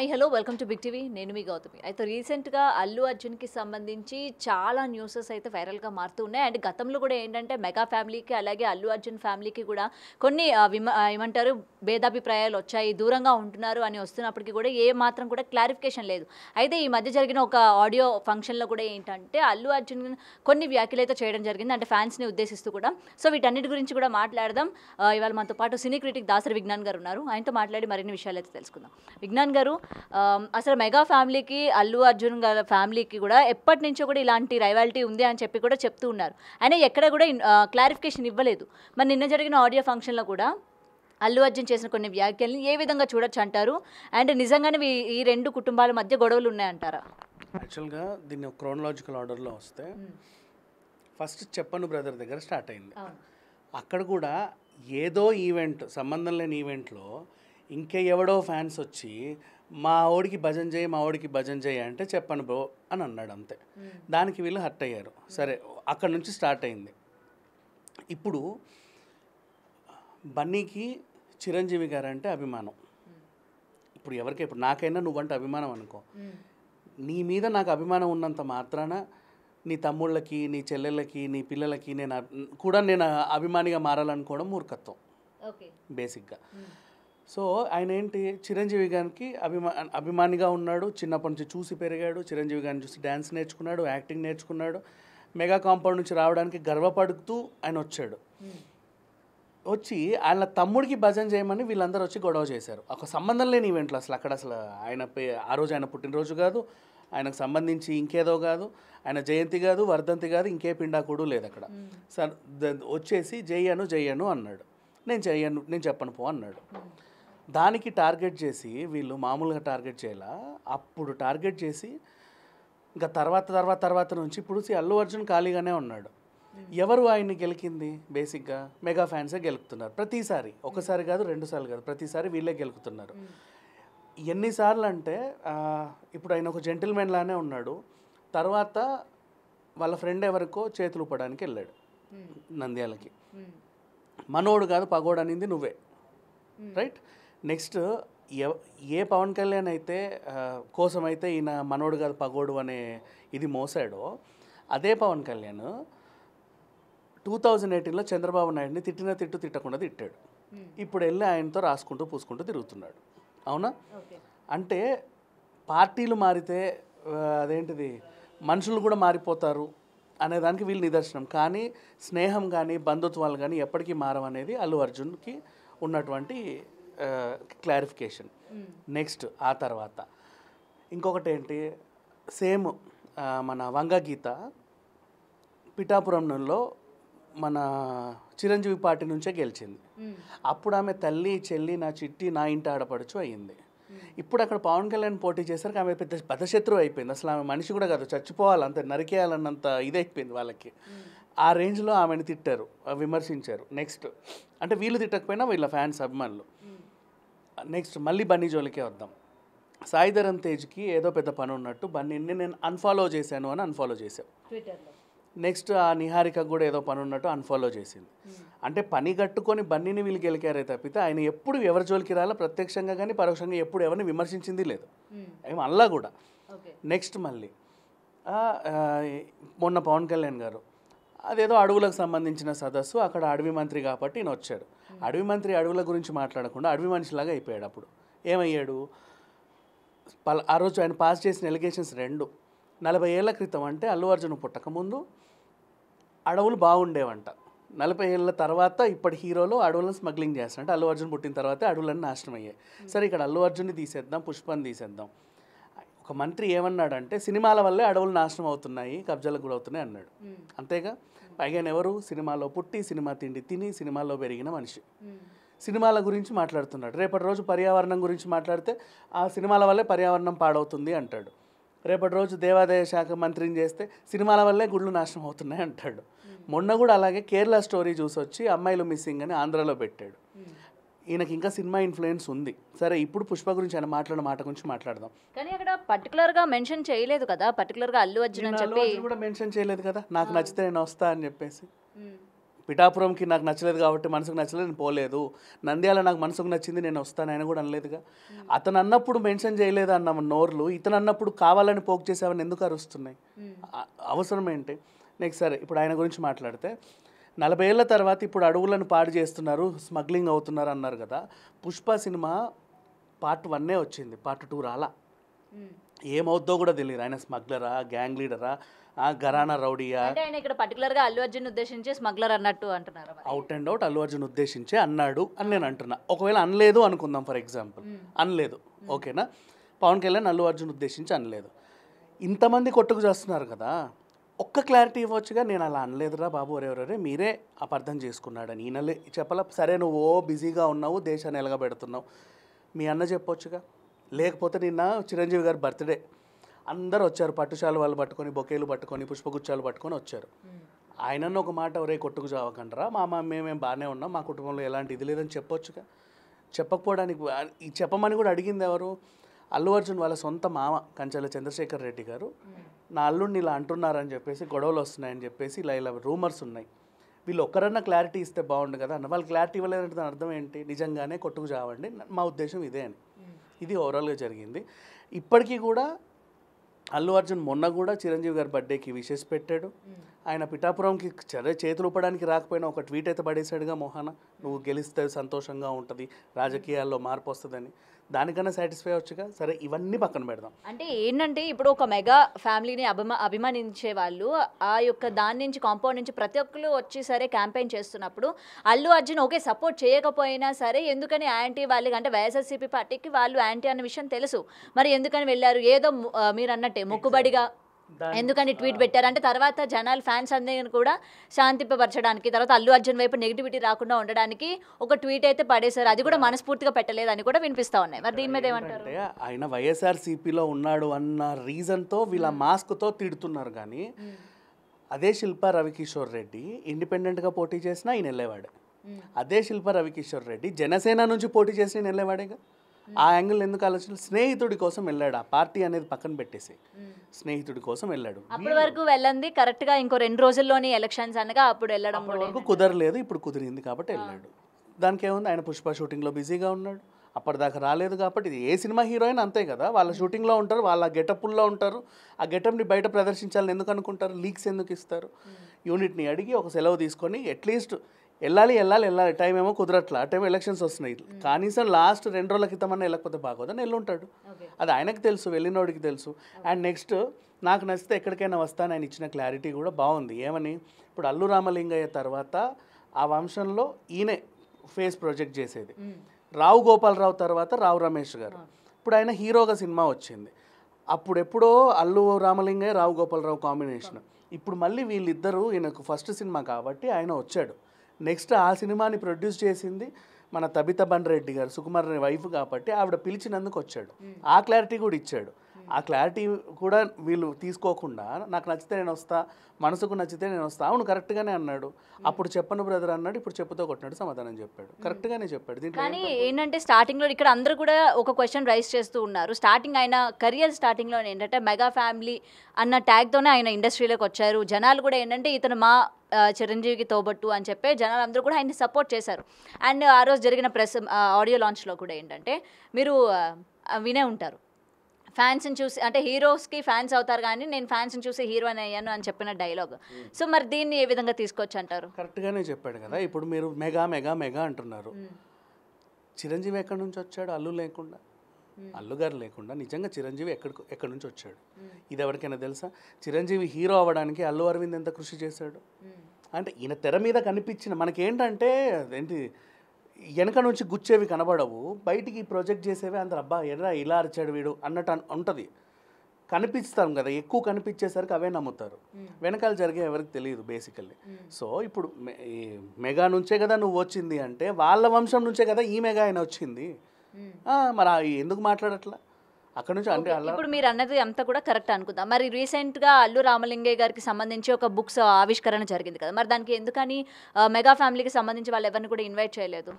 Hi hello welcome to big TV. నేను మీ గౌతమి. అయితే రీసెంట్గా అల్లు అర్జున్కి సంబంధించి చాలా న్యూసెస్ అయితే వైరల్గా మారుతూ ఉన్నాయి. అండ్ గతంలో కూడా ఏంటంటే మెగా ఫ్యామిలీకి అలాగే అల్లు అర్జున్ ఫ్యామిలీకి కూడా కొన్ని ఏమంటారు భేదాభిప్రాయాలు వచ్చాయి, దూరంగా ఉంటున్నారు అని వస్తున్నప్పటికీ కూడా ఏ మాత్రం కూడా క్లారిఫికేషన్ లేదు. అయితే ఈ మధ్య జరిగిన ఒక ఆడియో ఫంక్షన్లో కూడా ఏంటంటే అల్లు అర్జున్ కొన్ని వ్యాఖ్యలు అయితే చేయడం జరిగింది, అంటే ఫ్యాన్స్ని ఉద్దేశిస్తూ కూడా. సో వీటన్నిటి గురించి కూడా మాట్లాడదాం. ఇవాళ మనతో పాటు సినీ క్రిటిక్ దాసరి విజ్ఞాన్ గారు ఉన్నారు. ఆయనతో మాట్లాడి మరిన్ని విషయాలు అయితే తెలుసుకుందాం. విజ్ఞాన్ గారు, అసలు మెగా ఫ్యామిలీకి అల్లు అర్జున్ గారి ఫ్యామిలీకి కూడా ఎప్పటి నుంచో కూడా ఇలాంటి రైవాలిటీ ఉంది అని చెప్పి కూడా చెప్తూ ఉన్నారు. ఆయన ఎక్కడ కూడా క్లారిఫికేషన్ ఇవ్వలేదు. మరి నిన్న జరిగిన ఆడియో ఫంక్షన్లో కూడా అల్లు అర్జున్ చేసిన కొన్ని వ్యాఖ్యల్ని ఏ విధంగా చూడొచ్చు అంటారు? అండ్ నిజంగానే ఈ రెండు కుటుంబాల మధ్య గొడవలు ఉన్నాయంటారా? యాక్చువల్గా దీన్ని క్రోనలాజికల్ ఆర్డర్లో వస్తే ఫస్ట్ చెప్పను బ్రదర్ దగ్గర స్టార్ట్ అయింది. అక్కడ కూడా ఏదో ఈవెంట్, సంబంధం లేని ఈవెంట్లో ఇంకే ఎవడో ఫ్యాన్స్ వచ్చి మా ఓడికి భజన చేయి, మా ఓడికి భజన చేయి అంటే చెప్పను బ్రో అని అన్నాడు, అంతే. దానికి వీళ్ళు హర్ట్ అయ్యారు. సరే, అక్కడ నుంచి స్టార్ట్ అయింది. ఇప్పుడు బన్నీకి చిరంజీవి గారు అంటే అభిమానం. ఇప్పుడు ఎవరికి, ఇప్పుడు నాకైనా నువ్వంటే అభిమానం అనుకో. నీ మీద నాకు అభిమానం ఉన్నంత మాత్రాన నీ తమ్ముళ్ళకి, నీ చెల్లెళ్ళకి, నీ పిల్లలకి నేను అభిమానిగా మారాలనుకోవడం మూర్ఖత్వం బేసిక్గా. సో ఆయన ఏంటి, చిరంజీవి గారికి అభిమానిగా ఉన్నాడు. చిన్నప్పటి నుంచి చూసి పెరిగాడు. చిరంజీవి గారిని చూసి డ్యాన్స్ నేర్చుకున్నాడు, యాక్టింగ్ నేర్చుకున్నాడు. మెగా కాంపౌండ్ నుంచి రావడానికి గర్వపడుతూ ఆయన వచ్చాడు. వచ్చి ఆయన తమ్ముడికి భజన చేయమని వీళ్ళందరూ వచ్చి గొడవ చేశారు. ఒక సంబంధం లేని ఈవెంట్లో. అసలు ఆయన ఆ రోజు ఆయన పుట్టినరోజు కాదు, ఆయనకు సంబంధించి ఇంకేదో కాదు, ఆయన జయంతి కాదు, వర్ధంతి కాదు, ఇంకే పిండాకుడు లేదు అక్కడ. సార్ వచ్చేసి జయ్యను అన్నాడు. నేను చెప్పను పో అన్నాడు. దానికి టార్గెట్ చేసి వీళ్ళు మామూలుగా టార్గెట్ చేయాల, అప్పుడు టార్గెట్ చేసి ఇంకా తర్వాత నుంచి ఇప్పుడు అల్లు అర్జున్ ఖాళీగానే ఉన్నాడు. ఎవరు ఆయన్ని గెలికింది? బేసిక్గా మెగా ఫ్యాన్సే గెలుపుతున్నారు ప్రతిసారి. ఒకసారి కాదు, 2 సార్లు కాదు, ప్రతిసారి వీళ్ళే గెలుపుతున్నారు. ఎన్నిసార్లు అంటే ఇప్పుడు ఆయన ఒక జెంటిల్మెన్ లానే ఉన్నాడు. తర్వాత వాళ్ళ ఫ్రెండ్ ఎవరికో చేతులు ఊపడానికి వెళ్ళాడు నంద్యాలకి. మనోడు కాదు పగోడు అనింది నువ్వే, రైట్? నెక్స్ట్ ఏ పవన్ కళ్యాణ్ అయితే కోసమైతే ఈయన మనోడు కాదు పగోడు అనే ఇది మోసాడో, అదే పవన్ కళ్యాణ్ 2018లో చంద్రబాబు నాయుడిని తిట్టకుండా తిట్టాడు. ఇప్పుడు వెళ్ళి ఆయనతో రాసుకుంటూ పూసుకుంటూ తిరుగుతున్నాడు. అవునా? అంటే పార్టీలు మారితే అదేంటిది మనుషులు కూడా మారిపోతారు అనేదానికి వీళ్ళు నిదర్శనం. కానీ స్నేహం కానీ బంధుత్వాలు కానీ ఎప్పటికీ మారవనేది అల్లు అర్జున్కి ఉన్నటువంటి క్లారిఫికేషన్. నెక్స్ట్ ఆ తర్వాత ఇంకొకటి ఏంటి, సేమ్ మన వంగ గీత పిఠాపురంలో మన చిరంజీవి పార్టీ నుంచే గెలిచింది. అప్పుడు ఆమె తల్లి చెల్లి నా చిట్టి నా ఇంటి ఆడపడుచు అయ్యింది. ఇప్పుడు అక్కడ పవన్ కళ్యాణ్ పోటీ చేసరికి ఆమె పెద్ద బద్ధశత్రువు అయిపోయింది. అసలు ఆమె మనిషి కూడా కాదు, చచ్చిపోవాలి, అంత నరికేయాలన్నంత ఇదైపోయింది వాళ్ళకి. ఆ రేంజ్లో ఆమెను తిట్టారు, విమర్శించారు. నెక్స్ట్ అంటే వీళ్ళు తిట్టకపోయినా వీళ్ళ ఫ్యాన్స్ అభిమానులు. నెక్స్ట్ మళ్ళీ బన్నీ జోలికే వద్దాం. సాయి ధరమ్ తేజ్కి ఏదో పెద్ద పని ఉన్నట్టు బన్నీని నేను అన్ఫాలో చేశాను అని అన్ఫాలో చేశావు. నెక్స్ట్ ఆ నిహారికకు కూడా ఏదో పని ఉన్నట్టు అన్ఫాలో చేసింది. అంటే పని కట్టుకొని బన్నీని వీళ్ళు గెలికారే తప్పితే ఆయన ఎప్పుడు ఎవరి జోలికి రాలా, ప్రత్యక్షంగా కానీ పరోక్షంగా ఎప్పుడు ఎవరిని విమర్శించింది లేదు, ఏమో అల్లా కూడా. నెక్స్ట్ మళ్ళీ మొన్న పవన్ కళ్యాణ్ గారు అదేదో అడవులకు సంబంధించిన సదస్సు, అక్కడ అడవి మంత్రి కాబట్టి ఈయన వచ్చాడు. అడవి మంత్రి అడవుల గురించి మాట్లాడకుండా అడవి మనిషిలాగా అయిపోయాడు. అప్పుడు ఏమయ్యాడు, ఆ రోజు ఆయన పాస్ చేసిన ఎలిగేషన్స్ 40 ఏళ్ల క్రితం అంటే అల్లు అర్జున్ పుట్టకముందు అడవులు బాగుండేవంట. 40 ఏళ్ళ తర్వాత ఇప్పటి హీరోలు అడవులను స్మగ్లింగ్ చేస్తారంటే అల్లు అర్జున్ పుట్టిన తర్వాతే అడవులన్నీ నాశనం అయ్యాయి. సరే, ఇక్కడ అల్లు అర్జున్ని తీసేద్దాం, పుష్పని తీసేద్దాం. ఒక మంత్రి ఏమన్నాడంటే సినిమాల వల్లే అడవులు నాశనం అవుతున్నాయి, కబ్జాలకు కూడా అవుతున్నాయి అన్నాడు. అంతేగా? పైగా ఎవరు, సినిమాలో పుట్టి సినిమా తిండి తిని సినిమాల్లో పెరిగిన మనిషి సినిమాల గురించి మాట్లాడుతున్నాడు. రేపటి రోజు పర్యావరణం గురించి మాట్లాడితే ఆ సినిమాల వల్లే పర్యావరణం పాడవుతుంది అంటాడు. రేపటి రోజు దేవాదాయ శాఖ మంత్రిని చేస్తే సినిమాల వల్లే గుళ్ళు నాశనం అవుతున్నాయి అంటాడు. మొన్న కూడా అలాగే కేరళ స్టోరీ చూసి వచ్చి అమ్మాయిలు మిస్సింగ్ అని ఆంధ్రాలో పెట్టాడు. ఈయనకి ఇంకా సినిమా ఇన్ఫ్లుయెన్స్ ఉంది. సరే, ఇప్పుడు పుష్ప గురించి ఆయన మాట్లాడిన మాట గురించి మాట్లాడదాం. కానీ అక్కడ పర్టికులర్గా మెన్షన్ చేయలేదు కదా, పర్టికులర్గా అల్లు అర్జున్ అని చెప్పి కూడా మెన్షన్ చేయలేదు కదా, నాకు నచ్చితే నేను వస్తా అని చెప్పేసి. పిఠాపురంకి నాకు నచ్చలేదు కాబట్టి మనసుకు నచ్చలేదు నేను పోలేదు, నంద్యాల నాకు మనసుకు నచ్చింది నేను వస్తాను ఆయన కూడా అనలేదుగా. అతను అన్నప్పుడు మెన్షన్ చేయలేదు అన్న నోర్లు ఇతను అన్నప్పుడు కావాలని పోక్ చేసావని ఎందుకు అరుస్తున్నాయి? అవసరం ఏంటి? నెక్స్ట్ సరే ఇప్పుడు ఆయన గురించి మాట్లాడితే 40 ఏళ్ళ తర్వాత ఇప్పుడు అడవులను పాడు చేస్తున్నారు, స్మగ్లింగ్ అవుతున్నారు అన్నారు కదా. పుష్ప సినిమా పార్ట్ 1 వచ్చింది, పార్ట్ 2 రాలా. ఏమవుద్దో కూడా తెలియదు. ఆయన స్మగ్లరా, గ్యాంగ్ లీడరా, ఘరానా రౌడీయా? అంటే ఆయన ఇక్కడ పర్టికులర్ గా అల్లు అర్జున్ ఉద్దేశించి స్మగ్లర్ అన్నట్టు అంటున్నారు. Out and out Allu Arjun ఉద్దేశించి అన్నాడు అని నేను అంటున్నా. ఒకవేళ అనలేదు అనుకుందాం, ఫర్ ఎగ్జాంపుల్ అనలేదు, ఓకేనా, పవన్ కళ్యాణ్ అల్లు అర్జున్ ఉద్దేశించి అనలేదు. ఇంతమంది కొట్టుకు చేస్తున్నారు కదా, ఒక్క క్లారిటీ ఇవ్వచ్చుగా, నేను అలా అనలేదురా బాబు, ఎవరెవరే మీరే అపార్థం చేసుకున్నాడని. ఈయనలే చెప్పాల, సరే నువ్వు బిజీగా ఉన్నావు, దేశాన్ని ఎలగబెడుతున్నావు, మీ అన్న చెప్పొచ్చుగా. లేకపోతే నిన్న చిరంజీవి గారి బర్త్డే, అందరు వచ్చారు, పట్టుశాలు వాళ్ళు పట్టుకొని, బొకేలు పట్టుకొని, పుష్పగుచ్చాలు పట్టుకొని వచ్చారు. ఆయనన్న ఒక మాట, ఒరే కొట్టుకు చావకండ్రా, మేమేం బాగానే ఉన్నాం, మా కుటుంబంలో ఎలాంటి ఇది లేదని చెప్పొచ్చుగా. చెప్పకపోవడానికి చెప్పమని కూడా అడిగింది ఎవరు? అల్లు అర్జున్ వాళ్ళ సొంత మామ కంచెల చంద్రశేఖర్ రెడ్డి గారు నా అల్లుడిని ఇలా అంటున్నారని చెప్పేసి, గొడవలు వస్తున్నాయని చెప్పేసి ఇలా రూమర్స్ ఉన్నాయి, వీళ్ళు ఒక్కరన్నా క్లారిటీ ఇస్తే బాగుండు కదా అన్న. వాళ్ళు క్లారిటీ ఇవ్వలేదంటే దాని అర్థం ఏంటి? నిజంగానే కొట్టుకు చావండి, మా ఉద్దేశం ఇదే అని. ఇది ఓవరాల్గా జరిగింది. ఇప్పటికీ కూడా అల్లు అర్జున్ మొన్న కూడా చిరంజీవి గారి బర్త్డేకి విషెస్ పెట్టాడు. ఆయన పిఠాపురంకి చేతులు ఊపడానికి రాకపోయినా ఒక ట్వీట్ అయితే పడేశాడుగా, మోహన నువ్వు గెలిస్తే సంతోషంగా ఉంటుంది, రాజకీయాల్లో మార్పు వస్తుందని. దానికన్నా సాటిస్ఫై అవ్వచ్చుగా. సరే ఇవన్నీ పక్కన పెడదాం. అంటే ఏంటంటే ఇప్పుడు ఒక మెగా ఫ్యామిలీని అభిమానించే వాళ్ళు ఆ యొక్క దాని నుంచి కాంపౌండ్ నుంచి ప్రతి ఒక్కరు వచ్చి సరే క్యాంపెయిన్ చేస్తున్నప్పుడు అల్లు అర్జున్ ఓకే సపోర్ట్ చేయకపోయినా సరే ఎందుకని యాంటీ వాళ్ళకి, అంటే వైఎస్ఆర్సీపీ పార్టీకి వాళ్ళు యాంటీ అన్న విషయం తెలుసు, మరి ఎందుకని వెళ్ళారు? ఏదో మీరు అన్నట్టే మొక్కుబడిగా ఎందుకని ట్వీట్ పెట్టారు అంటే తర్వాత జనాలు ఫ్యాన్స్ అందరిని కూడా శాంతింపబరచడానికి, తర్వాత అల్లు అర్జున్ వైపు నెగిటివిటీ రాకుండా ఉండడానికి ఒక ట్వీట్ అయితే పడేశారు. అది కూడా మనస్ఫూర్తిగా పెట్టలేదని కూడా వినిపిస్తా ఉన్నాయి. మరి దీని మీద ఏమంటారు? ఆయన వైఎస్ఆర్సీపీలో ఉన్నాడు అన్న రీజన్తో వీళ్ళ మాస్క్తో తిడుతున్నారు. కానీ అదే శిల్పా రవికిషోర్ రెడ్డి ఇండిపెండెంట్గా పోటీ చేసినా ఈయన వెళ్ళేవాడే. అదే శిల్పా రవికిషోర్ రెడ్డి జనసేన నుంచి పోటీ చేసి ఈయన వెళ్ళేవాడేగా. ఆ యాంగిల్ ఎందుకు ఆలోచన? స్నేహితుడి కోసం వెళ్ళాడు, ఆ పార్టీ అనేది పక్కన పెట్టేసి స్నేహితుడి కోసం వెళ్ళాడు. అప్పటి వరకు వెళ్ళండి కరెక్ట్ గా ఇంకో 2 రోజుల్లోనే ఎలక్షన్స్ అనగా అప్పుడు వెళ్ళడం వరకు కుదరలేదు, ఇప్పుడు కుదిరింది కాబట్టి వెళ్ళాడు. దానికి ఏముంది, ఆయన పుష్ప షూటింగ్లో బిజీగా ఉన్నాడు, అప్పటిదాకా రాలేదు కాబట్టి. ఇది ఏ సినిమా హీరోయిన్ అంతే కదా, వాళ్ళ షూటింగ్లో ఉంటారు, వాళ్ళ గెటప్ల్లో ఉంటారు. ఆ గెటప్ని బయట ప్రదర్శించాలని ఎందుకు అనుకుంటారు? లీక్స్ ఎందుకు ఇస్తారు? యూనిట్ని అడిగి ఒక సెలవు తీసుకొని అట్లీస్ట్ వెళ్ళాలి టైం ఏమో కుదరట్లా, ఆ టైం ఎలక్షన్స్ వస్తున్నాయి, కనీసం లాస్ట్ 2 రోజుల క్రితమన్నా వెళ్ళకపోతే బాగోదని వెళ్ళుంటాడు. అది ఆయనకు తెలుసు, వెళ్ళినోడికి తెలుసు. అండ్ నెక్స్ట్ నాకు నచ్చితే ఎక్కడికైనా వస్తాను ఆయన ఇచ్చిన క్లారిటీ కూడా బాగుంది. ఏమని, ఇప్పుడు అల్లు రామలింగయ్య తర్వాత ఆ వంశంలో ఈయనే ఫేస్ ప్రొజెక్ట్ చేసేది. రావు గోపాలరావు తర్వాత రావు రమేష్ గారు. ఇప్పుడు ఆయన హీరోగా సినిమా వచ్చింది. అప్పుడెప్పుడో అల్లు రామలింగయ్య రావు గోపాలరావు కాంబినేషన్. ఇప్పుడు మళ్ళీ వీళ్ళిద్దరూ, ఈయనకు ఫస్ట్ సినిమా కాబట్టి ఆయన వచ్చాడు. నెక్స్ట్ ఆ సినిమాని ప్రొడ్యూస్ చేసింది మన తబితా బన్ రెడ్డి గారు, సుకుమార్ వైఫ్ కాబట్టి ఆవిడ పిలిచినందుకు వచ్చాడు. ఆ క్లారిటీ కూడా ఇచ్చాడు. ఆ క్లారిటీ కూడా వీళ్ళు తీసుకోకుండా నాకు నచ్చితే నేను వస్తా, మనసుకు నచ్చితే నేను వస్తా, అవును కరెక్ట్గానే అన్నాడు. అప్పుడు చెప్పను బ్రదర్ అన్నాడు, ఇప్పుడు చెప్పుతో కొట్టినాడు, సమాధానం చెప్పాడు, కరెక్ట్గానే చెప్పాడు. దీంట్లో కానీ ఏంటంటే స్టార్టింగ్లో ఇక్కడ అందరూ కూడా ఒక క్వశ్చన్ రైజ్ చేస్తూ ఉన్నారు. స్టార్టింగ్ ఆయన కెరియర్ స్టార్టింగ్లో ఏంటంటే మెగా ఫ్యామిలీ అన్న ట్యాగ్తోనే ఆయన ఇండస్ట్రీలోకి వచ్చారు. జనాలు కూడా ఏంటంటే ఇతను మా చిరంజీవికి తోబట్టు అని చెప్పి జనాలు అందరూ కూడా ఆయన్ని సపోర్ట్ చేశారు. అండ్ ఆ రోజు జరిగిన ప్రెస్ ఆడియో లాంచ్లో కూడా ఏంటంటే మీరు వినే ఉంటారు, ఫ్యాన్స్ని చూసి అంటే హీరోస్కి ఫ్యాన్స్ అవుతారు కానీ నేను ఫ్యాన్స్ని చూసి హీరోని అయ్యాను అని చెప్పిన డైలాగ్. సో మరి దీన్ని ఏ విధంగా తీసుకోవచ్చు అంటారు? కరెక్ట్గానే చెప్పాడు కదా. ఇప్పుడు మీరు మెగా మెగా మెగా అంటున్నారు, చిరంజీవి ఎక్కడి నుంచి వచ్చాడు? అల్లు లేకుండా, అల్లు గారు లేకుండా నిజంగా చిరంజీవి ఎక్కడి నుంచి వచ్చాడు? ఇది ఎవరికైనా తెలుసా? చిరంజీవి హీరో అవ్వడానికి అల్లు అరవింద్ ఎంత కృషి చేశాడు అంటే, ఈయన తెర మీద కనిపించిన మనకేంటంటే ఏంటి, వెనక నుంచి గుచ్చేవి కనబడవు, బయటికి ప్రొజెక్ట్ చేసేవి అందరు అబ్బా ఎర్రా ఇలా అరిచాడు వీడు అన్నట్టు ఉంటుంది. కనిపిస్తాం కదా, ఎక్కువ కనిపించేసరికి అవే నమ్ముతారు, వెనకాల జరిగే ఎవరికి తెలియదు బేసికల్లీ. సో ఇప్పుడు మెగా నుంచే కదా నువ్వు వచ్చింది అంటే, వాళ్ళ వంశం నుంచే కదా ఈ మెగా ఆయన వచ్చింది. మరి ఎందుకు మాట్లాడట్లా అక్కడ నుంచి? అంటే ఇప్పుడు మీరు అన్నది అంతా కూడా కరెక్ట్ అనుకుందాం. మరి రీసెంట్గా అల్లు రామలింగయ్య గారికి సంబంధించి ఒక బుక్స్ ఆవిష్కరణ జరిగింది కదా, మరి దానికి ఎందుకని మెగా ఫ్యామిలీకి సంబంధించి వాళ్ళు ఎవరిని కూడా ఇన్వైట్ చేయలేదు?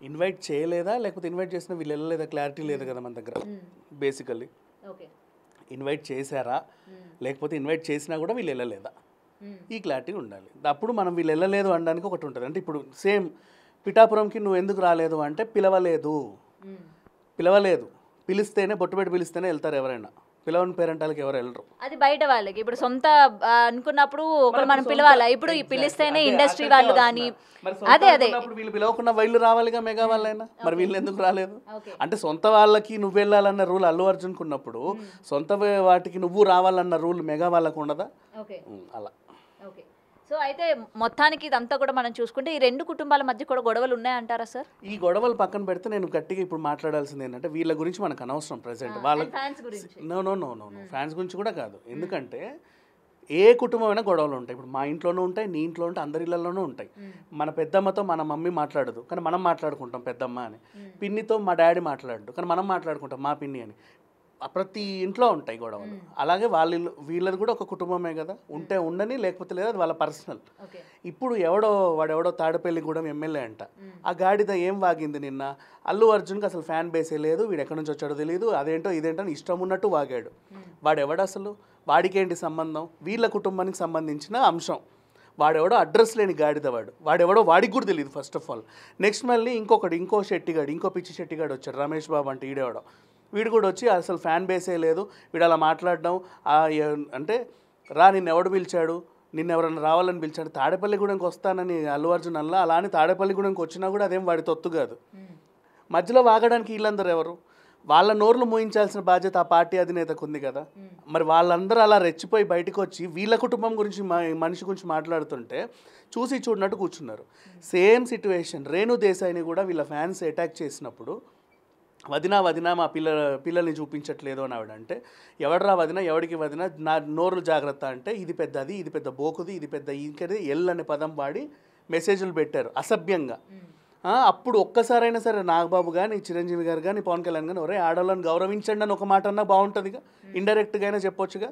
ఇన్వైట్ చేయలేదా, లేకపోతే ఇన్వైట్ చేసిన వీళ్ళు వెళ్ళలేదా? క్లారిటీ లేదు కదా మన దగ్గర బేసికల్లీ. ఓకే, ఇన్వైట్ చేశారా, లేకపోతే ఇన్వైట్ చేసినా కూడా వీళ్ళు వెళ్ళలేదా? ఈ క్లారిటీ ఉండాలి. అప్పుడు మనం వీళ్ళు వెళ్ళలేదు అనడానికి ఒకటి ఉంటుంది. అంటే ఇప్పుడు సేమ్ పిఠాపురంకి నువ్వు ఎందుకు రాలేదు అంటే పిలవలేదు, పిలిస్తేనే బొట్టు పెట్టి పిలిస్తేనే వెళ్తారు ఎవరైనా, పిలవని పేరెంటాలకి ఎవరు వెళ్ళరు. అది బయట వాళ్ళకి. ఇప్పుడు సొంత అనుకున్నప్పుడు ఒకరు మనం పిలవాలా, ఇప్పుడు పిలిస్తేనే ఇండస్ట్రీ వాళ్ళు కానీ అదే వీళ్ళు పిలవకుండా వీళ్ళు రావాలిగా మెగా వాళ్ళైనా, మరి వీళ్ళు ఎందుకు రాలేదు అంటే సొంత వాళ్ళకి నువ్వు వెళ్ళాలన్న రూల్ అల్లు అర్జున్కి ఉన్నప్పుడు సొంత వాటికి నువ్వు రావాలన్న రూల్ మెగా వాళ్ళకు ఉండదా? అలా. సో అయితే మొత్తానికి ఇదంతా కూడా మనం చూసుకుంటే ఈ రెండు కుటుంబాల మధ్య కూడా గొడవలు ఉన్నాయంటారా సార్? ఈ గొడవలు పక్కన పెడితే నేను గట్టిగా ఇప్పుడు మాట్లాడాల్సింది ఏంటంటే వీళ్ళ గురించి మనకు అనవసరం ప్రెసెంట్. వాళ్ళ నో ఫ్యాన్స్ గురించి కూడా కాదు. ఎందుకంటే ఏ కుటుంబమైనా గొడవలు ఉంటాయి. ఇప్పుడు మా ఇంట్లోనూ ఉంటాయి, నీ ఇంట్లో ఉంటాయి, అందరి ఇళ్లలోనూ ఉంటాయి. మన పెద్దమ్మతో మన మమ్మీ మాట్లాడదు కానీ మనం మాట్లాడుకుంటాం పెద్దమ్మ అని. పిన్నితో మా డాడీ మాట్లాడదు కానీ మనం మాట్లాడుకుంటాం మా పిన్ని అని. ప్రతి ఇంట్లో ఉంటాయి గొడవలు. అలాగే వీళ్ళది కూడా ఒక కుటుంబమే కదా, ఉంటే ఉండని లేకపోతే లేదు, అది వాళ్ళ పర్సనల్. ఇప్పుడు వాడెవడో తాడపల్లిగూడెం ఎమ్మెల్యే అంట, ఆ గాడిద ఏం వాగింది నిన్న, అల్లు అర్జున్కి అసలు ఫ్యాన్ బేసే లేదు, వీడు ఎక్కడి నుంచి వచ్చాడో తెలియదు, అదేంటో ఇదేంటో ఇష్టం ఉన్నట్టు వాగాడు. వాడెవడు అసలు, వాడికేంటి సంబంధం? వీళ్ళ కుటుంబానికి సంబంధించిన అంశం. వాడెవడో అడ్రస్ లేని గాడిద వాడెవడో వాడికి కూడా తెలియదు ఫస్ట్ ఆఫ్ ఆల్. నెక్స్ట్ మళ్ళీ ఇంకో శెట్టిగాడు, ఇంకో పిచ్చి శెట్టిగాడు వచ్చాడు, రమేష్ బాబు అంటే ఈడేవాడో, వీడు కూడా వచ్చి అసలు ఫ్యాన్ బేసే లేదు, వీడు అలా మాట్లాడడం అంటే నిన్ను ఎవడు పిలిచాడు, నిన్ను ఎవరన్నా రావాలని పిలిచాడు, తాడేపల్లిగూడెంకి వస్తానని అల్లు అర్జున్ అలా అలా అని తాడేపల్లిగూడెంకి వచ్చినా కూడా అదేం వాడి తొత్తు కాదు. మధ్యలో వాగడానికి వీళ్ళందరూ ఎవరు? వాళ్ళ నోర్లు మూయించాల్సిన బాధ్యత ఆ పార్టీ అధినేతకు ఉంది కదా. మరి వాళ్ళందరూ అలా రెచ్చిపోయి బయటకు వచ్చి వీళ్ళ కుటుంబం గురించి మనిషి గురించి మాట్లాడుతుంటే చూసి చూడనట్టు కూర్చున్నారు. సేమ్ సిట్యువేషన్ రేణు దేశాయిని కూడా వీళ్ళ ఫ్యాన్స్ అటాక్ చేసినప్పుడు వదినా మా పిల్లల్ని చూపించట్లేదు అని ఆవిడంటే, ఎవడరా వదిన, ఎవడికి వదిన, నా నోరులు జాగ్రత్త అంటే ఇది పెద్ద బోకుది, ఇది పెద్ద ఇంకది ఎల్ అనే పదం వాడి మెసేజ్లు పెట్టారు అసభ్యంగా. అప్పుడు ఒక్కసారైనా సరే నాగబాబు కానీ, చిరంజీవి గారు కానీ, పవన్ కళ్యాణ్ కానీ ఒరే ఆడవాళ్ళని గౌరవించండి అని ఒక మాట అన్నా బాగుంటుందిగా, ఇండైరెక్ట్గా అయినా చెప్పొచ్చుగా.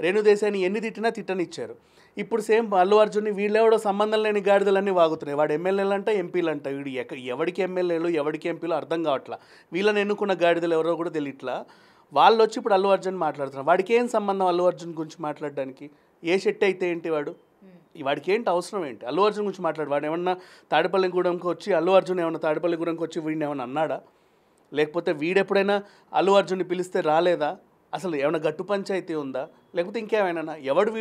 రేణు దేశాన్ని ఎన్ని తిట్టనిచ్చారు. ఇప్పుడు సేమ్ అల్లు అర్జున్ని వీళ్ళెవడో సంబంధం లేని గాడిదలన్నీ వాగుతున్నాయి. వాడు ఎమ్మెల్యేలు అంట, ఎంపీలు అంట, వీడు ఎవడికి ఎమ్మెల్యేలు ఎవడికి ఎంపీలు అర్థం కావట్లా. వీళ్ళని ఎన్నుకున్న గాడిదలు ఎవరో కూడా తెలియట్లా. వాళ్ళు వచ్చి ఇప్పుడు అల్లు అర్జున్ మాట్లాడుతున్నారు. వాడికి ఏం సంబంధం అల్లు అర్జున్ గురించి మాట్లాడడానికి? ఏ షెట్ అయితే ఏంటి వాడికి ఏంటి అవసరం ఏంటి అల్లు అర్జున్ గురించి మాట్లాడు? వాడు ఏమన్నా తాడేపల్లిగూడెంకి వచ్చి అల్లు అర్జున్ ఏమన్నా తాడేపల్లిగూడెంకి వచ్చి వీడిని ఏమన్నా అన్నాడా? లేకపోతే వీడెప్పుడైనా అల్లు అర్జున్ని పిలిస్తే రాలేదా? అసలు ఏమైనా గట్టు పంచాయితీ ఉందా? లేకపోతే ఇంకేమైనా? ఎవడు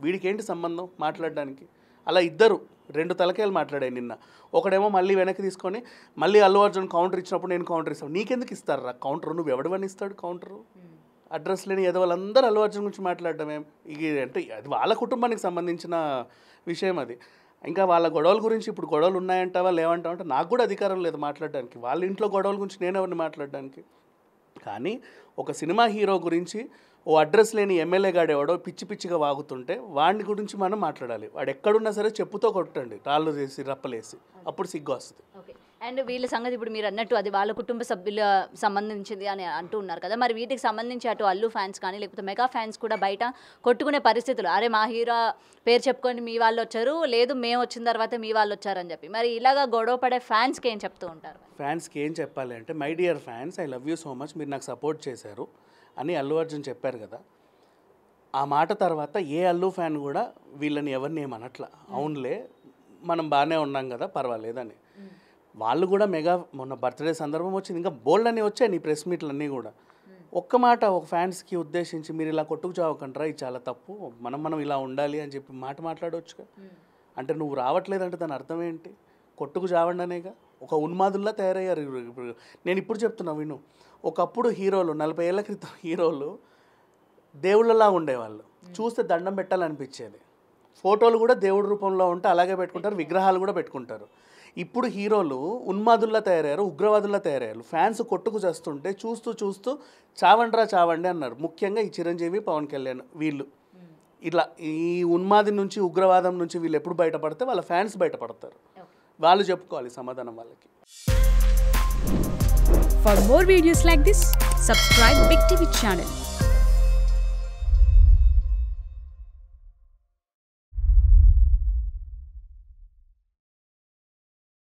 వీడికి ఏంటి సంబంధం మాట్లాడడానికి? అలా ఇద్దరు రెండు తలకాయలు మాట్లాడాయి నిన్న. ఒకడేమో మళ్ళీ వెనక్కి తీసుకొని మళ్ళీ అల్లు అర్జున్ కౌంటర్ ఇచ్చినప్పుడు నేను కౌంటర్ ఇస్తాను. నీకెందుకు ఇస్తారా కౌంటర్? నువ్వు ఎవడవని ఇస్తాడు కౌంటరు? అడ్రస్ లేని వాళ్ళందరూ అల్లు అర్జున్ గురించి మాట్లాడడం ఇది అంటే అది వాళ్ళ కుటుంబానికి సంబంధించిన విషయం. అది ఇంకా వాళ్ళ గొడవల గురించి ఇప్పుడు గొడవలు ఉన్నాయంటావా లేవంటావా అంటే నాకు కూడా అధికారం లేదు మాట్లాడడానికి. వాళ్ళ ఇంట్లో గొడవల గురించి నేను ఎవరిని మాట్లాడడానికి? కానీ ఒక సినిమా హీరో గురించి ఓ అడ్రస్ లేని ఎమ్మెల్యే గాడు ఎవడో పిచ్చిగా వాగుతుంటే వాడిని గురించి మనం మాట్లాడాలి. వాడు ఎక్కడున్నా సరే చెప్పుతో కొట్టండి, రాళ్ళు వేసి రప్పలేసి, అప్పుడు సిగ్గు వస్తుంది. అండ్ వీళ్ళ సంగతి ఇప్పుడు మీరు అన్నట్టు అది వాళ్ళ కుటుంబ సభ్యుల సంబంధించింది అని అంటూ ఉన్నారు కదా, మరి వీటికి సంబంధించి అటు అల్లు ఫ్యాన్స్ కానీ లేకపోతే మెగా ఫ్యాన్స్ కూడా బయట కొట్టుకునే పరిస్థితులు, అరే మా హీరో పేరు చెప్పుకొని మీ వాళ్ళు వచ్చారు, లేదు మేము వచ్చిన తర్వాత మీ వాళ్ళు వచ్చారని చెప్పి, మరి ఇలాగా గొడవ పడే ఫ్యాన్స్కి ఏం చెప్తూ ఉంటారు? ఫ్యాన్స్కి ఏం చెప్పాలి అంటే, my dear fans, I love you so much, మీరు నాకు సపోర్ట్ చేశారు అని అల్లు అర్జున్ చెప్పారు కదా. ఆ మాట తర్వాత ఏ అల్లు ఫ్యాన్ కూడా వీళ్ళని ఎవరిని ఏమనట్లా, అవునులే మనం బాగానే ఉన్నాం కదా పర్వాలేదని. వాళ్ళు కూడా మెగా మొన్న బర్త్డే సందర్భం వచ్చింది, ఇంకా బోల్డ్ అని వచ్చాయి నీ ప్రెస్ మీట్లన్నీ కూడా. ఒక్క మాట ఒక ఫ్యాన్స్కి ఉద్దేశించి మీరు ఇలా కొట్టుకు చావకంటారా, ఇది చాలా తప్పు, మనం ఇలా ఉండాలి అని చెప్పి మాట్లాడవచ్చుగా. అంటే నువ్వు రావట్లేదంటే దాని అర్థం ఏంటి? కొట్టుకు చావండి అనేగా. ఒక ఉన్మాదుల్లా తయారయ్యారు. నేను ఇప్పుడు చెప్తున్నా విను, ఒకప్పుడు హీరోలు 40 ఏళ్ల క్రితం హీరోలు దేవుళ్ళలా ఉండేవాళ్ళు, చూస్తే దండం పెట్టాలనిపించేది. ఫోటోలు కూడా దేవుడి రూపంలో ఉంటే అలాగే పెట్టుకుంటారు, విగ్రహాలు కూడా పెట్టుకుంటారు. ఇప్పుడు హీరోలు ఉన్మాదుల్లా తయారయ్యారు, ఉగ్రవాదుల్లా తయారయ్యారు. ఫ్యాన్స్ కొట్టుకు చేస్తుంటే చూస్తూ చావండి అన్నారు. ముఖ్యంగా ఈ చిరంజీవి, పవన్ కళ్యాణ్ వీళ్ళు ఇట్లా ఈ ఉన్మాది నుంచి ఉగ్రవాదం నుంచి వీళ్ళు ఎప్పుడు బయటపడితే వాళ్ళ ఫ్యాన్స్ బయటపడతారు. వాళ్ళు చెప్పుకోవాలి సమాధానం వాళ్ళకి. For more videos like this, subscribe Big TV channel.